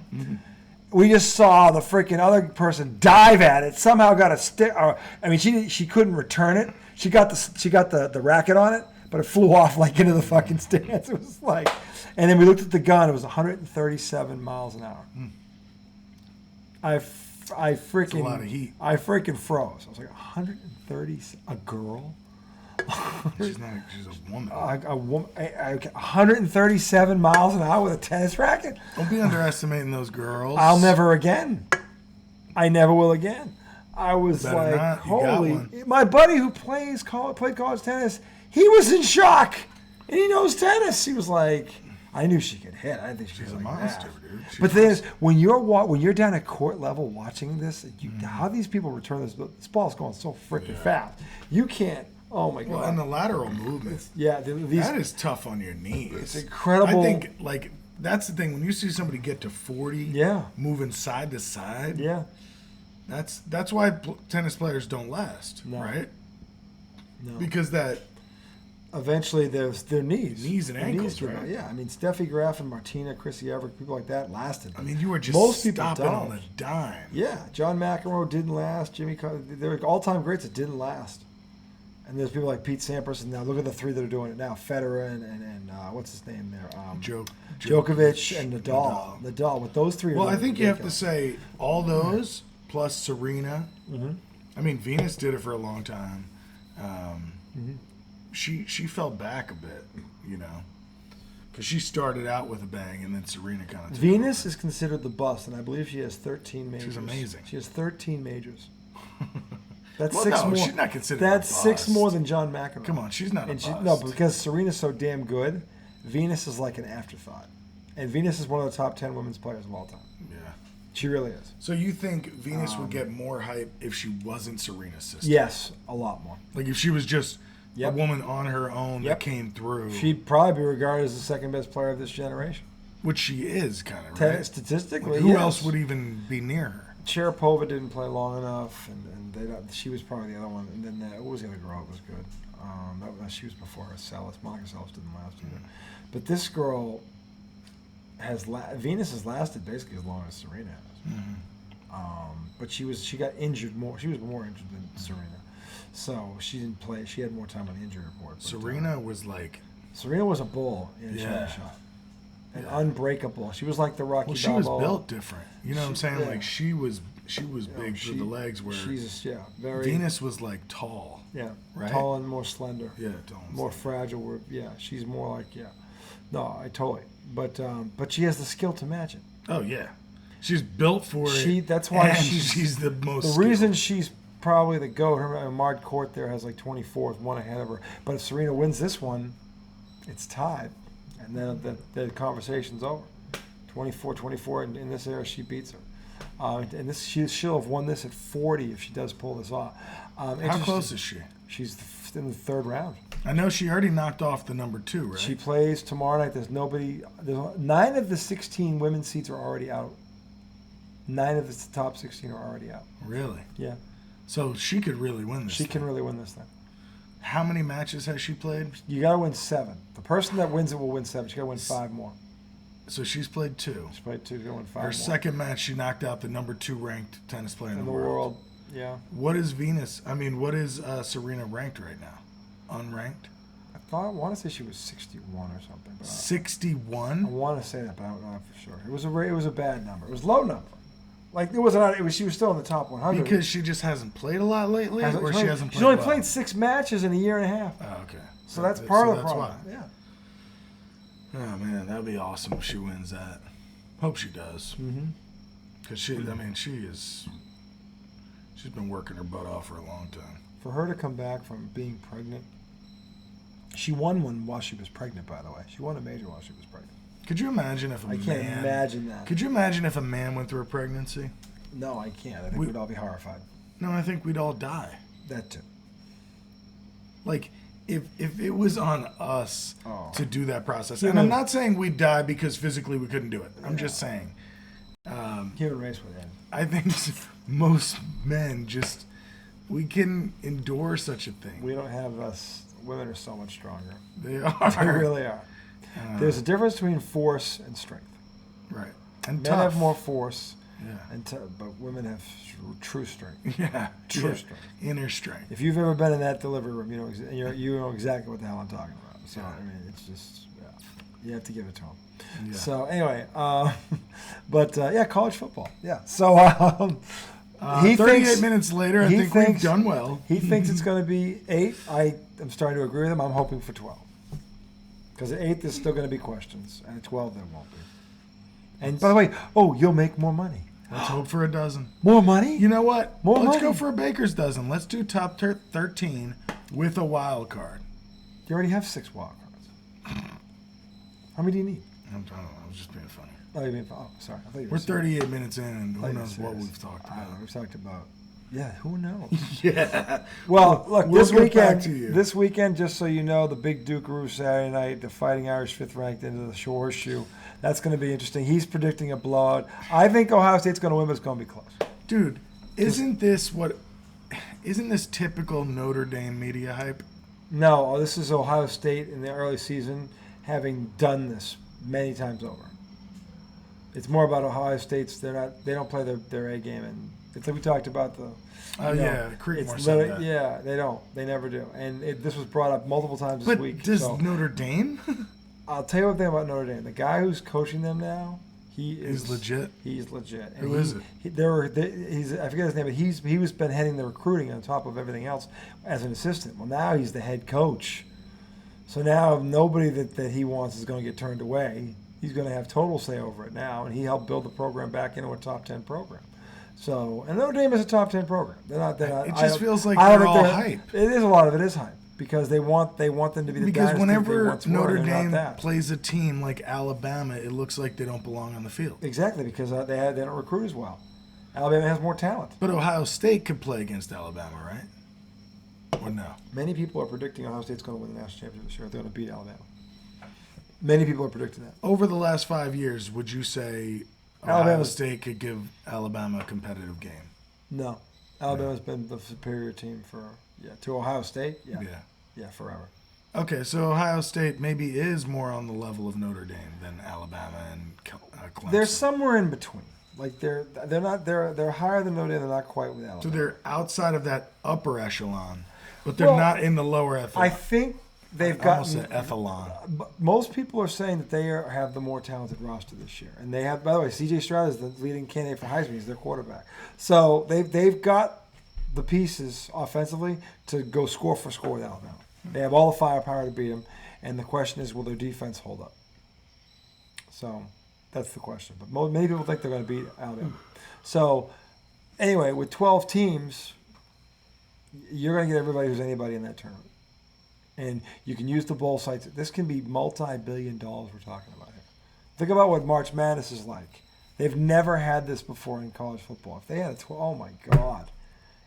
We just saw the freaking other person dive at it, somehow got a stick. She couldn't return it. She got the racket on it, but it flew off like into the fucking stands. It was like... And then we looked at the gun. It was 137 miles an hour. I freaking... That's a lot of heat. I freaking froze. I was like, 130... A girl? She's a woman. A woman. 137 miles an hour with a tennis racket? Don't be underestimating those girls. I'll never again. I never will again. I was like, not. Holy... My buddy who played college tennis, he was in shock. And he knows tennis. He was like... I knew she could hit. I didn't think she was a like monster, that. dude. But then when you're down at court level watching this, how these people return this ball's going so freaking fast. You can't. Oh my god. Well, and the lateral movement. That is tough on your knees. It's incredible. I think that's the thing when you see somebody get to 40, moving side to side. Yeah. That's why tennis players don't last, right? No. Because that. Eventually, there's their knees and ankles, right? Yeah, I mean, Steffi Graf and Martina, Chrissy Everett, people like that lasted. I mean, you were just most people stopping don't. on a dime. Yeah, John McEnroe didn't last. They're all-time greats that didn't last. And there's people like Pete Sampras, and now look at the 3 that are doing it now: Federer and what's his name there? Djokovic and Nadal. With those 3. Well, I think you have to say all those plus Serena. I mean, Venus did it for a long time. She fell back a bit, because she started out with a bang, and then Serena kind of. Venus is considered the bust, and I believe she has 13 majors. She's amazing. She has 13 majors. That's well, 6 no, more. She's not considered. That's a bust. 6 more than John McEnroe. Come on, she's not a bust. No, because Serena's so damn good, Venus is like an afterthought, and Venus is one of the top 10 women's players of all time. Yeah. She really is. So you think Venus would get more hype if she wasn't Serena's sister? Yes, a lot more. Like if she was just A woman on her own that came through. She'd probably be regarded as the second best player of this generation. Which she is, kind of, right? Statistically, like, who else would even be near her? Sharapova didn't play long enough, and she was probably the other one. And then what was the other girl that was good? She was before her. Monica Seles didn't last either. But this girl Venus has lasted basically as long as Serena has. But she got injured more. She was more injured than Serena, so she didn't play. She had more time on the injury report. But, Serena was like. Serena was a bull in a shot. And unbreakable. She was like the Rocky Balboa. She was built different. You know what I'm saying? Yeah. Like she was big for the legs. Where very. Venus was like tall. Yeah, right. Tall and more slender. Yeah, tall. And more fragile. She's more like No, I totally. But she has the skill to match it. Oh yeah, she's built for it. That's why she's the most. The skilled. reason she's probably the GOAT. Her Mard Court there has like 24th, one ahead of her. But if Serena wins this one, it's tied. And then the conversation's over. 24-24, in this era, she beats her. And she'll have won this at 40 if she does pull this off. How close is she? She's in the third round. I know she already knocked off the number 2, right? She plays tomorrow night. There's 9 of the 16 women's seats are already out. 9 of the top 16 are already out. Really? Yeah. So she could really win this. She can really win this thing. How many matches has she played? You got to win 7. The person that wins it will win 7. She got to win 5 more. So she's played 2. She's played 2. She's got to win 5 more. Her second match, she knocked out the number 2 ranked tennis player in the world. Yeah. What is Serena ranked right now? Unranked? I want to say she was 61 or something. 61? I want to say that, but I don't know for sure. It was a bad number. It was a low number. Like it wasn't. She was still in the top 100 because she just hasn't played a lot lately, or she hasn't played. She's only played 6 matches in a year and a half. Oh, okay. So that's part of the problem. Why. Yeah. Oh man, that'd be awesome if she wins that. Hope she does. Because she's been working her butt off for a long time. For her to come back from being pregnant, she won one while she was pregnant. By the way, she won a major while she was pregnant. Could you imagine if I can't imagine that. Could you imagine if a man went through a pregnancy? No, I can't. I think we'd all be horrified. No, I think we'd all die. That too. Like, if it was on us to do that process, and I'm not saying we'd die because physically we couldn't do it. I'm just saying. Human race would end. I think most men we can endure such a thing. We don't have us. Women are so much stronger. They are. They really are. There's a difference between force and strength. Right. And men have more force. Yeah. But women have true strength. Yeah. True strength. Inner strength. If you've ever been in that delivery room, you know exactly what the hell I'm talking about. So I mean, it's just you have to give it to them. Yeah. So anyway, college football. Yeah. So 38 minutes later, I think we've done well. He thinks it's going to be 8. I'm starting to agree with him. I'm hoping for 12. Because at 8, there's still going to be questions. And at 12, there won't be. And by the way, you'll make more money. Let's hope for a dozen. More money? You know what? Let's go money. for a baker's dozen. Let's do top 13 with a wild card. You already have 6 wild cards. How many do you need? I don't know. I was just being funny. Sorry. I thought you were We're 38 minutes in, and who knows what we've talked about. We've talked about... Yeah, who knows? Yeah. Well, look, we'll this weekend, just so you know, the big Duke-Roo Saturday night, the Fighting Irish 5th ranked into the Horseshoe. That's going to be interesting. He's predicting a blowout. I think Ohio State's going to win, but it's going to be close. Dude, isn't this typical Notre Dame media hype? No, this is Ohio State in the early season having done this many times over. It's more about Ohio State's. They don't play their A game, and it's like we talked about the. Creekmore said that. Yeah, they don't. They never do. And this was brought up multiple times this week. But does Notre Dame? I'll tell you one thing about Notre Dame. The guy who's coaching them now, he's legit. He's legit. And Who is it? I forget his name, but he was been heading the recruiting on top of everything else as an assistant. Well, now he's the head coach. So now nobody that he wants is going to get turned away. He's going to have total say over it now, and he helped build the program back into a top 10 program. So, and Notre Dame is a top 10 program. They're not. It just feels like they're all hype. It is a lot of it is hype because they want them to be the because whenever Notre Dame plays a team like Alabama, it looks like they don't belong on the field. Exactly, because they don't recruit as well. Alabama has more talent. But Ohio State could play against Alabama, right? Or no? Many people are predicting Ohio State's going to win the national championship this year. They're going to beat Alabama. Many people are predicting that. Over the last 5 years, would you say Ohio Alabama's- State could give Alabama a competitive game? No. Alabama's been the superior team to Ohio State. Yeah, forever. Okay, so Ohio State maybe is more on the level of Notre Dame than Alabama and Clemson. They're somewhere in between. Like they're higher than Notre Dame. They're not quite with Alabama. So they're outside of that upper echelon, but they're not in the lower echelon. I think they've I almost gotten. said echelon. Most people are saying that they have the more talented roster this year, and they have. By the way, C.J. Stroud is the leading candidate for Heisman. He's their quarterback. So they've got the pieces offensively to go score for score with Alabama. They have all the firepower to beat them, and the question is, will their defense hold up? So that's the question. But many people think they're going to beat Alabama. So anyway, with 12 teams, you're going to get everybody who's anybody in that tournament. And you can use the bowl sites. This can be multi-billion dollars we're talking about here. Think about what March Madness is like. They've never had this before in college football. If they had oh my God.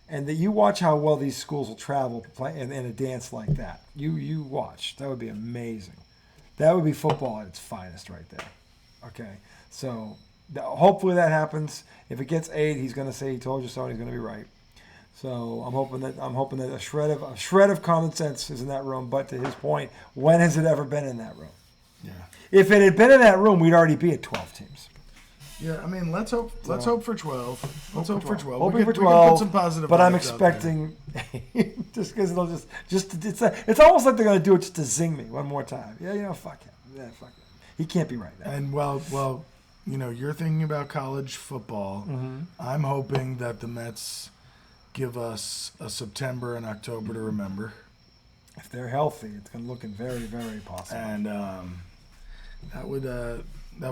And that you watch how well these schools will travel in a dance like that. You watch. That would be amazing. That would be football at its finest right there. Okay. So hopefully that happens. If it gets 8, he's going to say he told you so, and he's going to be right. So I'm hoping that a shred of common sense is in that room. But to his point, when has it ever been in that room? Yeah. If it had been in that room, we'd already be at 12 teams. Yeah, I mean, let's hope for 12. Let's hope for 12. Hoping for 12. We can put some positive. But I'm vibes out there. expecting just because it'll it's almost like they're going to do it just to zing me one more time. Yeah, fuck him. Yeah, fuck him. He can't be right now. And well, you're thinking about college football. Mm-hmm. I'm hoping that the Mets give us a September and October to remember. If they're healthy, it's going to look very, very possible. And that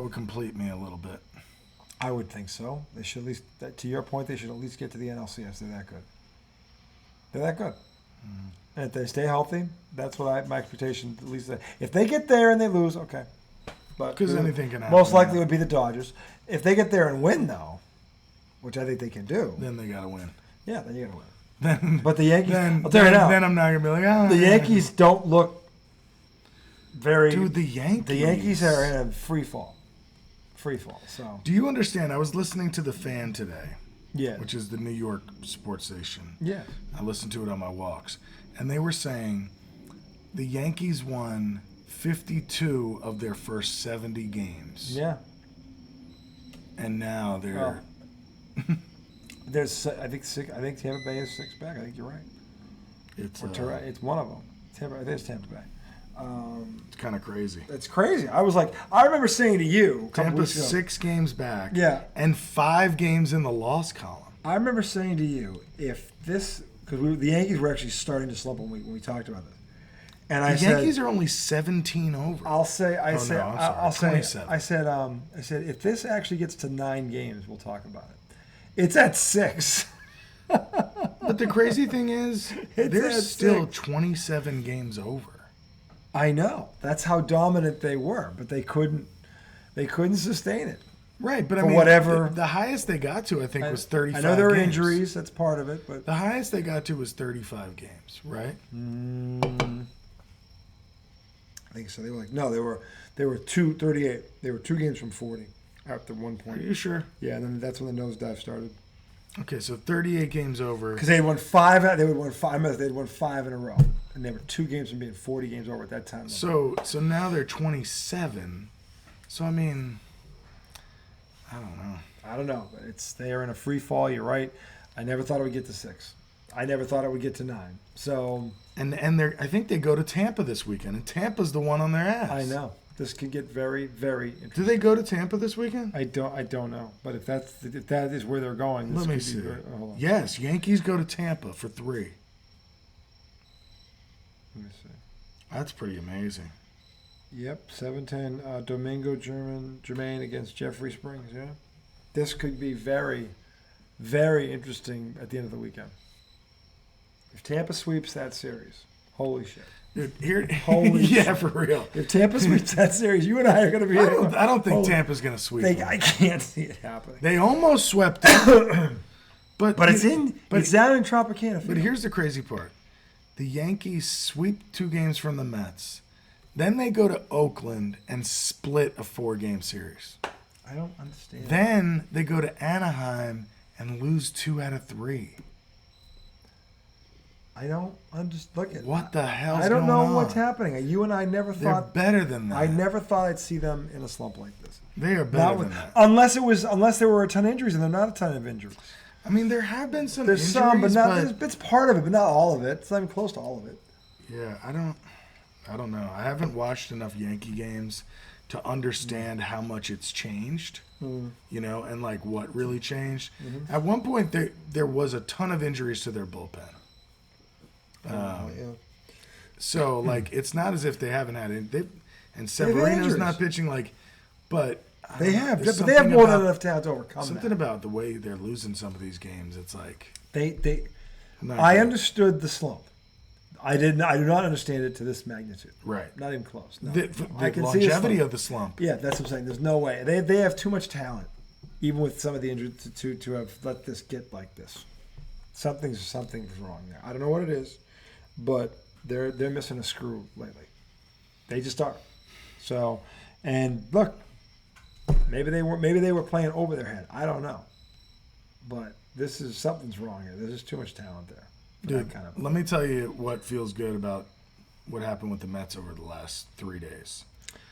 would complete me a little bit. I would think so. They should at least, to your point, they should at least get to the NLCS. They're that good. They're that good. Mm-hmm. And if they stay healthy, that's what my expectation. At least if they get there and they lose, okay. But because anything can happen. Most likely would be the Dodgers. If they get there and win, though, which I think they can do, then they gotta win. Yeah, then you gotta win. Then, but the Yankees, I'll tell you now, then I'm not gonna be like, oh. The Yankees don't look very. Dude, the Yankees are in a free fall. So. Do you understand? I was listening to The Fan today. Yeah. Which is the New York sports station. Yeah. I listened to it on my walks, and they were saying the Yankees won 52 of their first 70 games. Yeah. And now they're. There's, I think Tampa Bay is 6 back. I think you're right. It's one of them. I think it's Tampa Bay. It's kind of crazy. It's crazy. I remember saying to you, Tampa's 6 games back. Yeah. And 5 games in the loss column. I remember saying to you, if this, because the Yankees were actually starting to slump when we talked about this, and the Yankees are only 17 over. I said, 27. I said, if this actually gets to 9 games, we'll talk about it. It's at 6. But the crazy thing is, they're still 27 games over. I know. That's how dominant they were, but they couldn't sustain it. Right, but I mean, whatever. The highest they got to, I think, was 35 games. I know there were injuries. That's part of it, but the highest they got to was 35 games, right? I think so. They were they were 38. They were 2 games from 40 after one point. Are you sure? Yeah, and then that's when the nosedive started. Okay, so 38 games over. Because they had won 5. They'd won 5 in a row, and they were 2 games from being 40 games over at that time. So now they're 27. So I mean, I don't know. But they are in a free fall. You're right. I never thought it would get to 6. I never thought it would get to 9. So and I think they go to Tampa this weekend, and Tampa's the one on their ass. I know. This could get very, very interesting. Do they go to Tampa this weekend? I don't know. But if that is where they're going, let me see. Yes, Yankees go to Tampa for 3. Let me see. That's pretty amazing. Yep, 7-10. Domingo Germain against Jeffrey Springs. Yeah, this could be very, very interesting at the end of the weekend. If Tampa sweeps that series, holy shit. Dude, holy yeah, shit. for real. If Tampa sweeps that series, you and I are going to be. I don't think Tampa's going to sweep. I can't see it happening. They almost swept it, but it's down in Tropicana. But here's the crazy part: The Yankees sweep 2 games from the Mets. Then they go to Oakland and split a 4-game series. I don't understand. Then they go to Anaheim and lose 2 out of 3. I don't understand. Look at What the hell's I don't going know on? what's happening. You and I never They're thought. better than that. I never thought I'd see them in a slump like this. They are better than that. Unless there were a ton of injuries, and there are not a ton of injuries. I mean, there have been some There's injuries, some, but not. It's part of it, but not all of it. It's not even close to all of it. Yeah, I don't know. I haven't watched enough Yankee games to understand how much it's changed, you know, and like what really changed. At one point, there was a ton of injuries to their bullpen. Yeah. So like, it's not as if they haven't had it. And Severino's not pitching like, but They have, there's but they have something more than about- enough talent to overcome Something that. about the way they're losing some of these games. It's like not I good. understood the slump. I do not understand it to this magnitude. Right. Not even close. No. The I can see longevity the of the slump. Yeah, that's what I'm saying. There's no way. They have too much talent, even with some of the injuries, to have let this get like this. Something's wrong there. I don't know what it is, but they're missing a screw lately. They just are. So, and look, maybe they were playing over their head. I don't know, but something's wrong here. There's just too much talent there. Dude, let me tell you what feels good about what happened with the Mets over the last 3 days.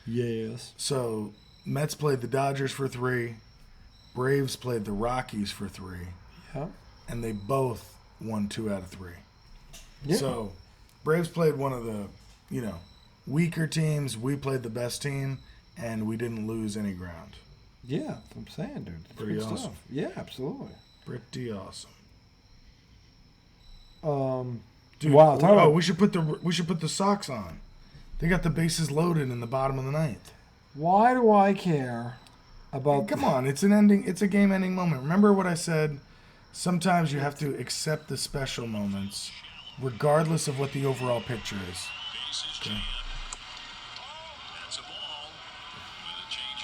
Yes. So, Mets played the Dodgers for 3, Braves played the Rockies for 3, Yeah. and they both won 2 out of 3. Yeah. So, Braves played one of the, weaker teams. We played the best team, and we didn't lose any ground. Yeah, that's what I'm saying, dude. It's Pretty good awesome. stuff. Yeah, absolutely. Pretty awesome. Dude, wow. we should put the socks on. They got the bases loaded in the bottom of the ninth. Why do I care about? Come on, it's a game-ending moment. Remember what I said? Sometimes you have to accept the special moments, regardless of what the overall picture is. Okay.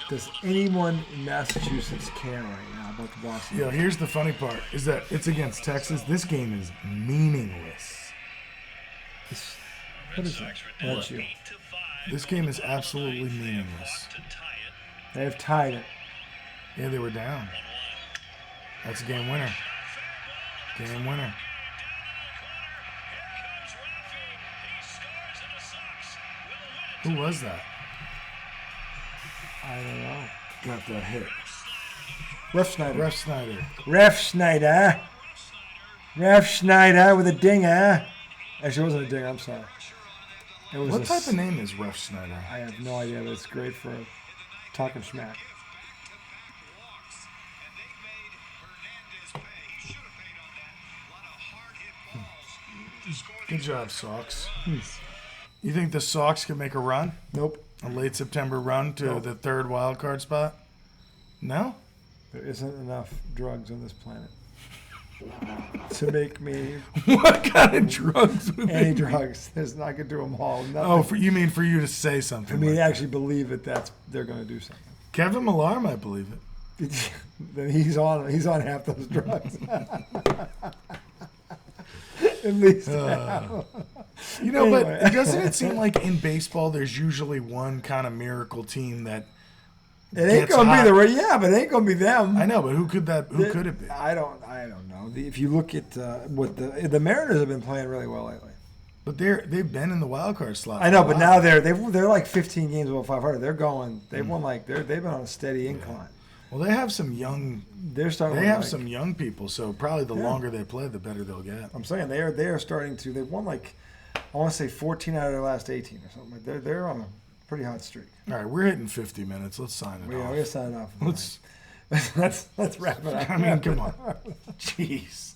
Does anyone in Massachusetts care right now about the Boston? Here's the funny part: is that it's against Texas. This game is meaningless. What is that? That's you. This game is absolutely meaningless. They have tied it. Yeah, they were down. That's a game winner. Game winner. Who was that? I don't know. Got that hit. Ref Snyder. Ref Snyder. Ref Snyder. Ref Snyder with a dinger. Actually, it wasn't a dinger. I'm sorry. It was What type of name is Ref Snyder? I have no idea, but it's great for talking smack. Good job, Sox. You think the Sox can make a run? Nope. A late September run to the 3rd wild card spot? No? There isn't enough drugs on this planet to make me What kind of drugs would any they drugs. I could do them all. Nothing. Oh, you mean for you to say something? I mean, like that. actually believe it. They're going to do something. Kevin Millar might believe it. Then he's on half those drugs. At least half. But Anyway. doesn't it seem like in baseball there's usually one kind of miracle team that It ain't gets gonna hot? be but it ain't gonna be them. I know, but who could it be? I don't know. If you look at what the Mariners have been playing really well lately. But they've been in the wild card slot. I know, for a but while. now they're like 15 games above 500. They're going. They've won they've been on a steady incline. Well, they have some young. They're starting. They have some young people, so probably the Yeah. longer they play, the better they'll get. I'm saying they are starting to. They've won I want to say 14 out of their last 18 or something. They're on a pretty hot streak. All right, we're hitting 50 minutes. Let's sign it Yeah, off. we're gonna sign off. Let's wrap it up. I mean, come on. Jeez.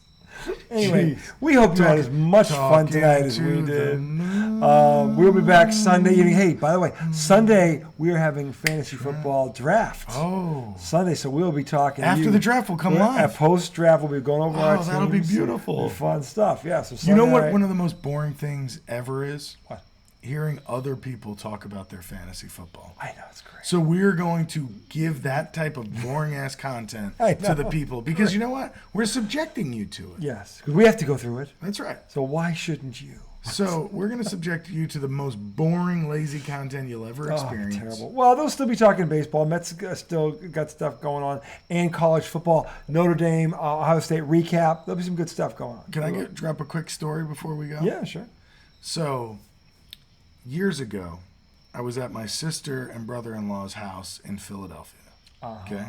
Anyway, Jeez. we hope you had as much fun Talking tonight as to we the did. moon. We'll be back Sunday evening. Hey, by the way, Sunday we are having fantasy football draft. Oh. Sunday, so we'll be talking to After you. the draft, we'll come live. At post draft, we'll be going over our teams. that'll be beautiful. Fun stuff. Yeah. So You know Sunday what? night- One of the most boring things ever is What? hearing other people talk about their fantasy football. I know it's great. So we're going to give that type of boring ass content I to the know. people because you know what? We're subjecting you to it. Yes, because we have to go through it. That's right. So why shouldn't you? So we're going to subject you to the most boring, lazy content you'll ever experience. Terrible. Well, they'll still be talking baseball. Mets still got stuff going on, and college football. Notre Dame, Ohio State recap. There'll be some good stuff going on. Can I drop a quick story before we go? Yeah, sure. So, years ago, I was at my sister and brother-in-law's house in Philadelphia. Okay?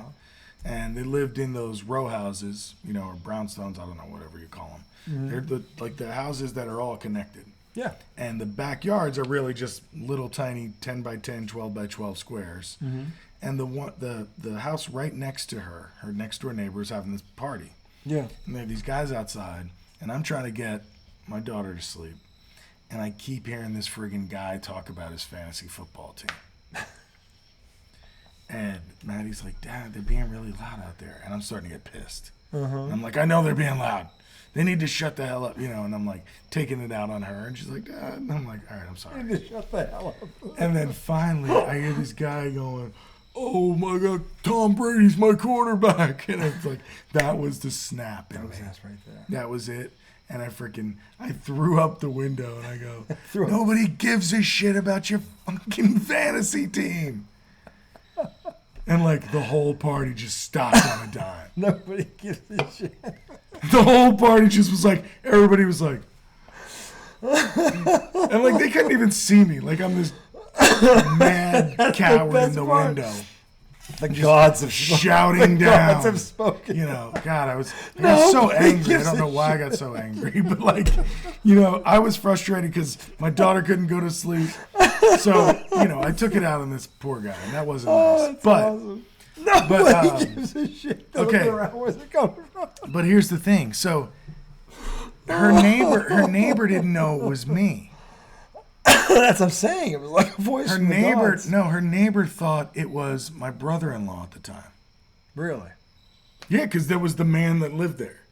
And they lived in those row houses, or brownstones, I don't know, whatever you call them. They're the houses that are all connected. Yeah. And the backyards are really just little tiny 10 by 10, 12 by 12 squares. And the house right next to her next door neighbor, is having this party. Yeah. And they have these guys outside, and I'm trying to get my daughter to sleep. And I keep hearing this friggin' guy talk about his fantasy football team. And Maddie's like, Dad, they're being really loud out there. And I'm starting to get pissed. And I'm like, I know they're being loud. They need to shut the hell up, And I'm like taking it out on her. And she's like, Dad. And I'm like, all right, I'm sorry. They need to shut the hell up. And then finally, I hear this guy going, oh my God, Tom Brady's my quarterback. And it's like, that was the snap. That was right there. That was it. And I threw up the window and I go, nobody gives a shit about your fucking fantasy team. And the whole party just stopped on a dime. Nobody gives a shit. The whole party just was everybody was and they couldn't even see me. I'm this mad coward in the window. The gods have shouting the down. Gods have spoken. God, I was so angry. I don't know why I got so angry, but I was frustrated because my daughter couldn't go to sleep. So, I took it out on this poor guy, and that wasn't nice. But, awesome. Nobody gives a shit. Okay. Where's it coming from? But here's the thing. So, her neighbor didn't know it was me. That's what I'm saying. It was like a voice from the gods. Her neighbor thought it was my brother-in-law at the time. Really? Yeah, because there was the man that lived there.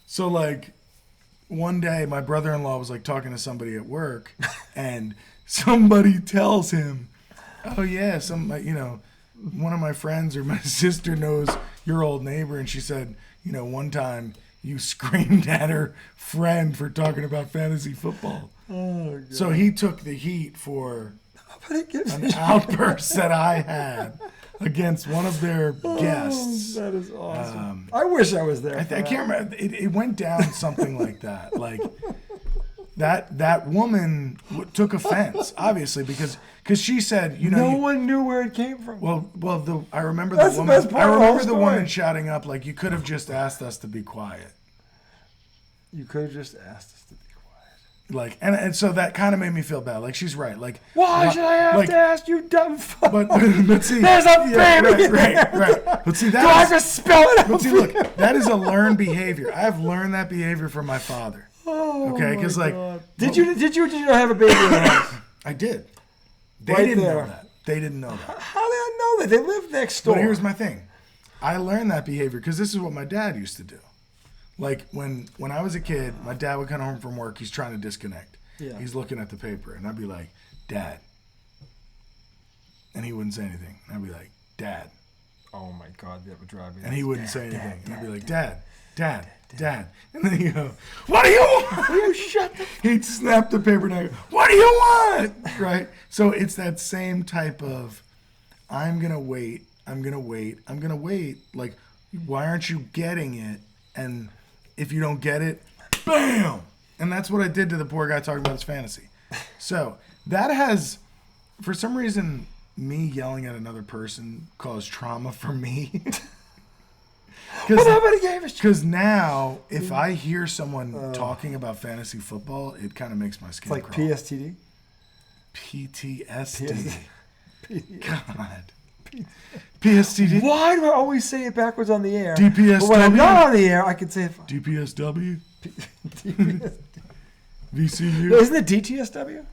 So, one day my brother-in-law was talking to somebody at work, and somebody tells him, oh yeah, one of my friends or my sister knows your old neighbor, and she said, one time you screamed at her friend for talking about fantasy football. Oh, God. So he took the heat for an outburst that I had against one of their guests. That is awesome. I wish I was there. I can't remember. It went down something like that. That woman took offense, obviously, because she said, no one knew where it came from. I remember That's the woman. the best part I of the whole remember the story. woman shouting up, you could have just asked us to be quiet. You could have just asked us to be quiet. And so that kind of made me feel bad. She's right. Why should I have to ask you, dumb fuck? But see, there's a baby. Right. But see, that do I have to spell it out? But see, look, that is a learned behavior. I have learned that behavior from my father. Okay, because did you not have a baby in the house? I did. They Right didn't there. know that. They didn't know that. How did I know that? They lived next door. But here's my thing. I learned that behavior because this is what my dad used to do. When I was a kid, my dad would come home from work. He's trying to disconnect. Yeah. He's looking at the paper, and I'd be like, Dad. And he wouldn't say anything. And I'd be like, Dad. Oh my God, that would drive me. And he wouldn't say anything. And I'd be like, Dad. And then he'd go, what do you want? You shut the He'd snap the paper and I'd go, what do you want? Right? So it's that same type of, I'm going to wait. Why aren't you getting it? And if you don't get it, bam! And that's what I did to the poor guy talking about his fantasy. So that has, for some reason, me yelling at another person caused trauma for me. Because now, if I hear someone talking about fantasy football, it kind of makes my skin It's like crawl. PSTD? PTSD. God. PSTD. Why do I always say it backwards on the air? DPSW. But when I'm not on the air, I can say it fine. DPSW. DPSW. VCU. No, isn't it DTSW?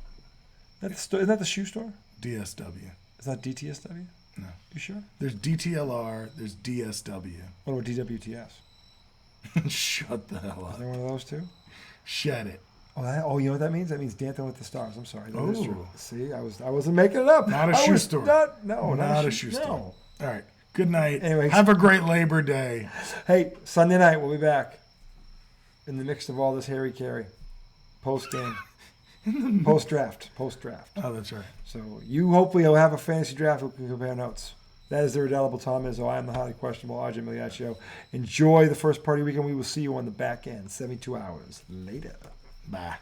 Isn't that the shoe store? DSW. Is that DTSW? No. You sure? There's DTLR. There's DSW. What about DWTS? Shut the hell Is up. there one of those too? Shed it. Oh, you know what that means? That means Dancing with the Stars. I'm sorry. That is Oh. true. See, I wasn't making it up. Not a I shoe was store. Not a shoe store. No. All right. Good night. Anyways. Have a great Labor Day. Hey, Sunday night we'll be back in the mix of all this Harry Carey post game. Post draft. Oh, that's right. So you hopefully will have a fantasy draft. We can compare notes. That is the Redelible Tom Izzo. I am the highly questionable RJ Migliaccio. Enjoy the first party weekend. We will see you on the back end. 72 hours later. Bye.